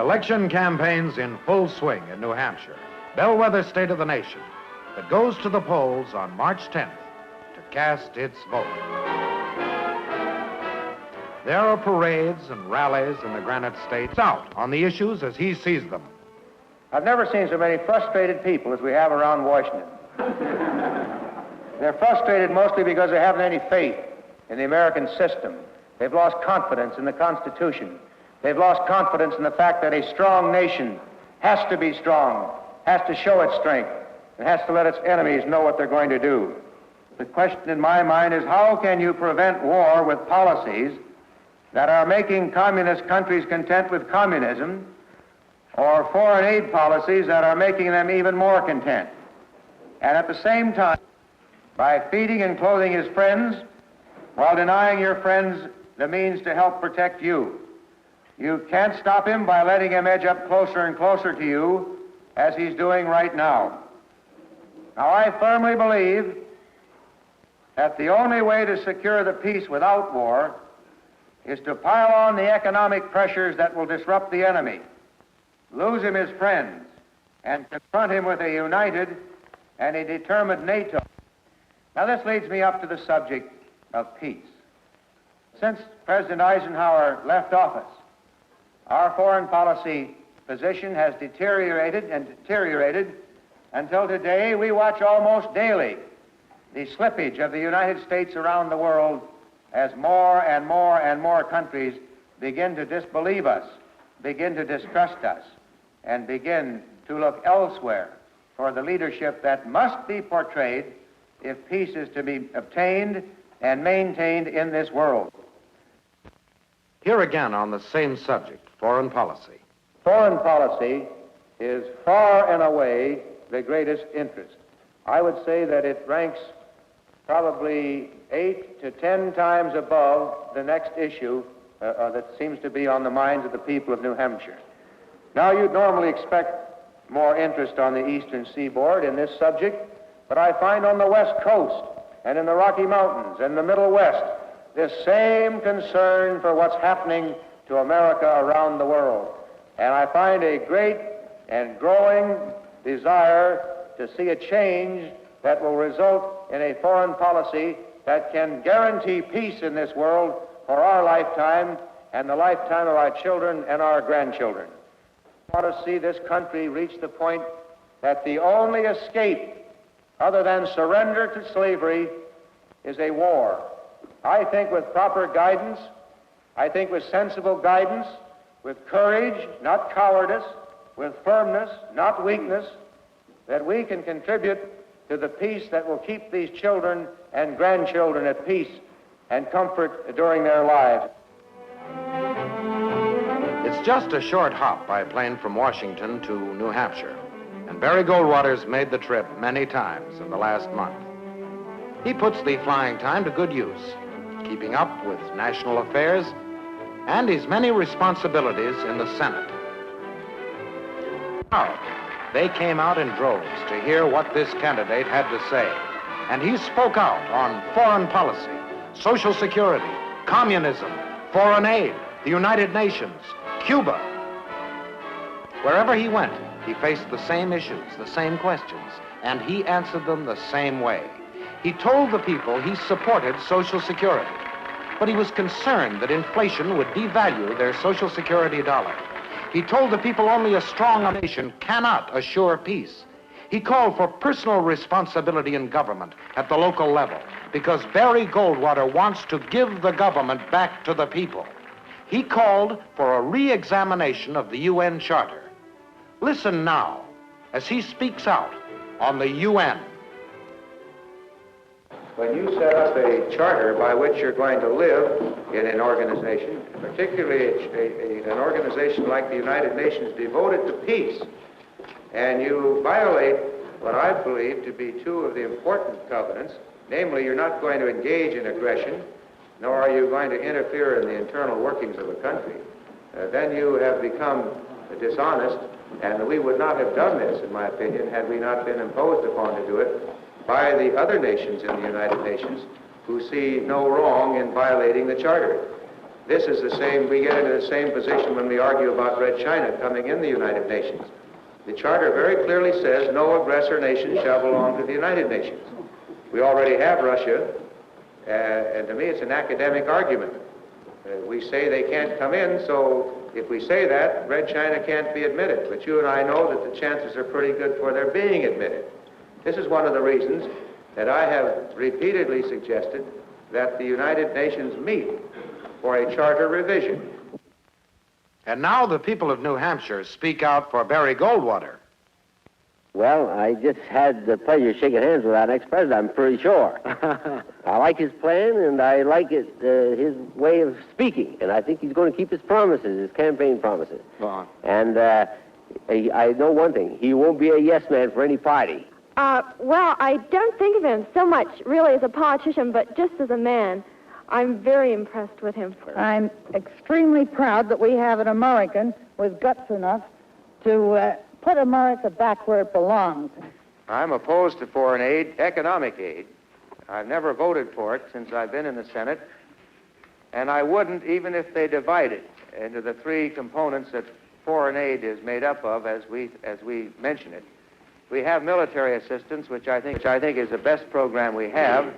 Election campaigns in full swing in New Hampshire, bellwether state of the nation, that goes to the polls on March 10th to cast its vote. There are parades and rallies in the Granite State out on the issues as he sees them. I've never seen so many frustrated people as we have around Washington. They're frustrated mostly because they haven't any faith in the American system. They've lost confidence in the Constitution. They've lost confidence in the fact that a strong nation has to be strong, has to show its strength, and has to let its enemies know what they're going to do. The question in my mind is, how can you prevent war with policies that are making communist countries content with communism, or foreign aid policies that are making them even more content? And at the same time, by feeding and clothing his friends, while denying your friends the means to help protect you. You can't stop him by letting him edge up closer and closer to you, as he's doing right now. Now, I firmly believe that the only way to secure the peace without war is to pile on the economic pressures that will disrupt the enemy, lose him his friends, and confront him with a united and a determined NATO. Now, this leads me up to the subject of peace. Since President Eisenhower left office, our foreign policy position has deteriorated until today we watch almost daily the slippage of the United States around the world as more and more and more countries begin to disbelieve us, begin to distrust us, and begin to look elsewhere for the leadership that must be portrayed if peace is to be obtained and maintained in this world. Here again on the same subject, foreign policy. Foreign policy is far and away the greatest interest. I would say that it ranks probably 8 to 10 times above the next issue that seems to be on the minds of the people of New Hampshire. Now, you'd normally expect more interest on the eastern seaboard in this subject, but I find on the West Coast and in the Rocky Mountains and the Middle West this same concern for what's happening to America around the world. And I find a great and growing desire to see a change that will result in a foreign policy that can guarantee peace in this world for our lifetime and the lifetime of our children and our grandchildren. I want to see this country reach the point that the only escape other than surrender to slavery is a war. I think with proper guidance, I think with sensible guidance, with courage, not cowardice, with firmness, not weakness, that we can contribute to the peace that will keep these children and grandchildren at peace and comfort during their lives. It's just a short hop by plane from Washington to New Hampshire, and Barry Goldwater's made the trip many times in the last month. He puts the flying time to good use, keeping up with national affairs and his many responsibilities in the Senate. Now, they came out in droves to hear what this candidate had to say, and he spoke out on foreign policy, social security, communism, foreign aid, the United Nations, Cuba. Wherever he went, he faced the same issues, the same questions, and he answered them the same way. He told the people he supported Social Security, but he was concerned that inflation would devalue their Social Security dollar. He told the people only a strong nation cannot assure peace. He called for personal responsibility in government at the local level, because Barry Goldwater wants to give the government back to the people. He called for a re-examination of the UN Charter. Listen now as he speaks out on the UN. When you set up a charter by which you're going to live in an organization, particularly an organization like the United Nations devoted to peace, and you violate what I believe to be two of the important covenants, namely you're not going to engage in aggression, nor are you going to interfere in the internal workings of a country, then you have become dishonest, and we would not have done this, in my opinion, had we not been imposed upon to do it by the other nations in the United Nations who see no wrong in violating the Charter. This is the same, we get into the same position when we argue about Red China coming in the United Nations. The Charter very clearly says no aggressor nation shall belong to the United Nations. We already have Russia, and to me it's an academic argument. We say they can't come in, so if we say that, Red China can't be admitted. But you and I know that the chances are pretty good for their being admitted. This is one of the reasons that I have repeatedly suggested that the United Nations meet for a charter revision. And now the people of New Hampshire speak out for Barry Goldwater. Well, I just had the pleasure of shaking hands with our next president, I'm pretty sure. I like his plan, and I like his way of speaking, and I think he's going to keep his promises, his campaign promises. And I know one thing, he won't be a yes man for any party. Well, I don't think of him so much really as a politician, but just as a man. I'm very impressed with him. I'm extremely proud that we have an American with guts enough to put America back where it belongs. I'm opposed to foreign aid, economic aid. I've never voted for it since I've been in the Senate, and I wouldn't even if they divide it into the three components that foreign aid is made up of as we mention it. We have military assistance, which I think is the best program we have.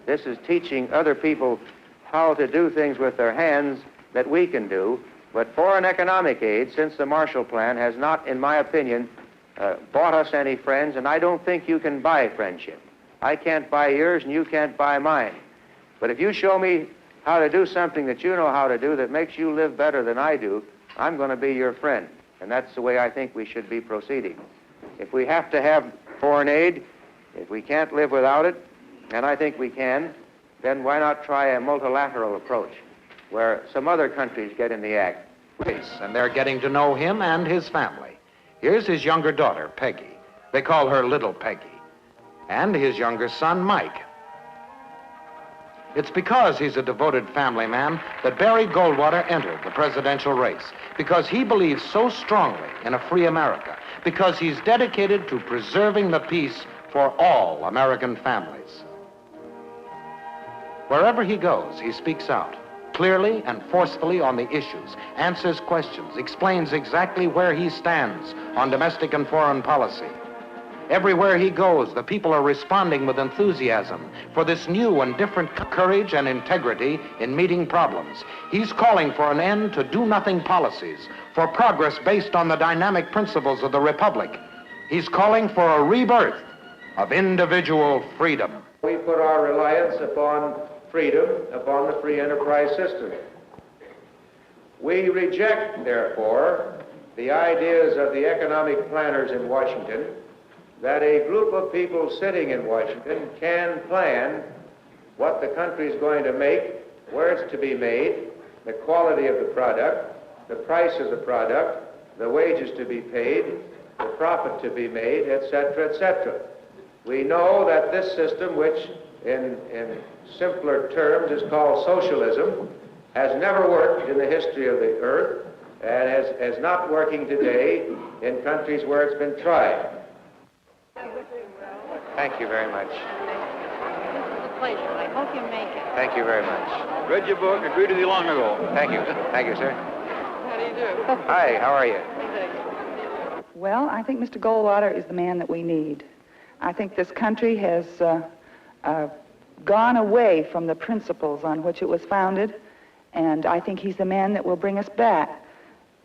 This is teaching other people how to do things with their hands that we can do. But foreign economic aid, since the Marshall Plan, has not, in my opinion, bought us any friends, and I don't think you can buy friendship. I can't buy yours, and you can't buy mine. But if you show me how to do something that you know how to do that makes you live better than I do, I'm going to be your friend. And that's the way I think we should be proceeding. If we have to have foreign aid, if we can't live without it, and I think we can, then why not try a multilateral approach where some other countries get in the act? And they're getting to know him and his family. Here's his younger daughter, Peggy. They call her Little Peggy. And his younger son, Mike. It's because he's a devoted family man that Barry Goldwater entered the presidential race, because he believes so strongly in a free America, because he's dedicated to preserving the peace for all American families. Wherever he goes, he speaks out, clearly and forcefully on the issues, answers questions, explains exactly where he stands on domestic and foreign policy. Everywhere he goes, the people are responding with enthusiasm for this new and different courage and integrity in meeting problems. He's calling for an end to do-nothing policies, for progress based on the dynamic principles of the Republic. He's calling for a rebirth of individual freedom. We put our reliance upon freedom, upon the free enterprise system. We reject, therefore, the ideas of the economic planners in Washington that a group of people sitting in Washington can plan what the country is going to make, where it's to be made, the quality of the product, the price of the product, the wages to be paid, the profit to be made, etc., etc. We know that this system, which in simpler terms is called socialism, has never worked in the history of the earth and is not working today in countries where it's been tried. Thank you very much. It's a pleasure. I hope you make it. Thank you very much. Read your book, agreed with you long ago. Thank you. Thank you, sir. How do you do? Hi, how are you? Well, I think Mr. Goldwater is the man that we need. I think this country has gone away from the principles on which it was founded, and I think he's the man that will bring us back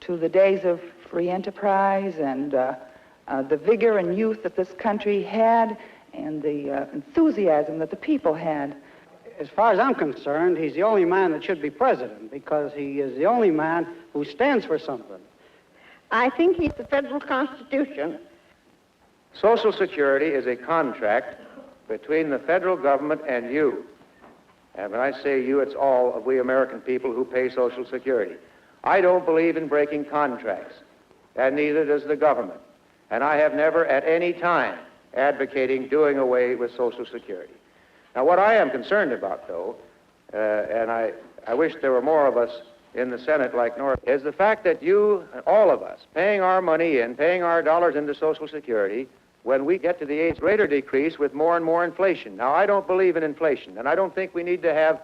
to the days of free enterprise and the vigor and youth that this country had and the enthusiasm that the people had. As far as I'm concerned, he's the only man that should be president because he is the only man who stands for something. I think he's the federal Constitution. Social Security is a contract between the federal government and you. And when I say you, it's all of we American people who pay Social Security. I don't believe in breaking contracts, and neither does the government. And I have never at any time advocating doing away with Social Security. Now, what I am concerned about, though, and I wish there were more of us in the Senate like North, is the fact that you, all of us, paying our money in, paying our dollars into Social Security, when we get to the age greater decrease with more and more inflation. Now, I don't believe in inflation, and I don't think we need to have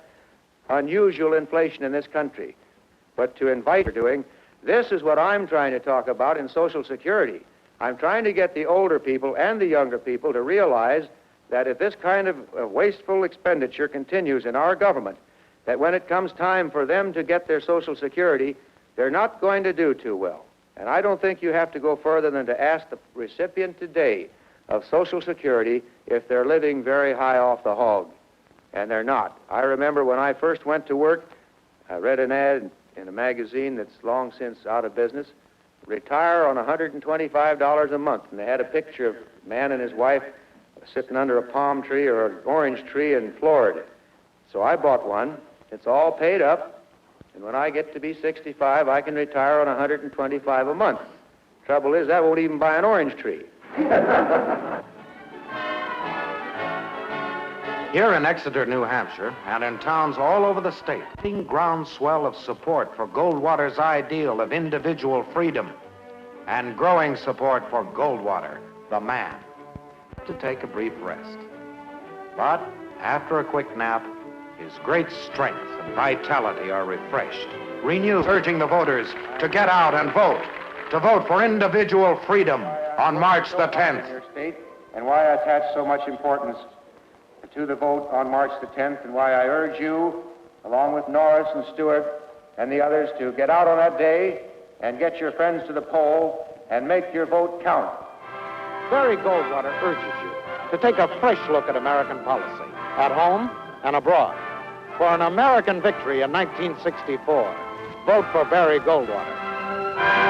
unusual inflation in this country, but to invite her doing. This is what I'm trying to talk about in Social Security. I'm trying to get the older people and the younger people to realize that if this kind of wasteful expenditure continues in our government, that when it comes time for them to get their Social Security, they're not going to do too well. And I don't think you have to go further than to ask the recipient today of Social Security if they're living very high off the hog. And they're not. I remember when I first went to work, I read an ad in a magazine that's long since out of business, retire on $125 a month. And they had a picture of a man and his wife sitting under a palm tree or an orange tree in Florida. So I bought one. It's all paid up. And when I get to be 65, I can retire on $125 a month. Trouble is, that won't even buy an orange tree. Here in Exeter, New Hampshire, and in towns all over the state, the groundswell of support for Goldwater's ideal of individual freedom and growing support for Goldwater, the man, to take a brief rest. But after a quick nap, his great strength and vitality are refreshed, renewed, urging the voters to get out and vote, to vote for individual freedom on March the 10th. Your state, and why I attach so much importance to the vote on March the 10th, and why I urge you, along with Norris and Stewart and the others, to get out on that day and get your friends to the poll and make your vote count. Barry Goldwater urges you to take a fresh look at American policy, at home and abroad. For an American victory in 1964, vote for Barry Goldwater.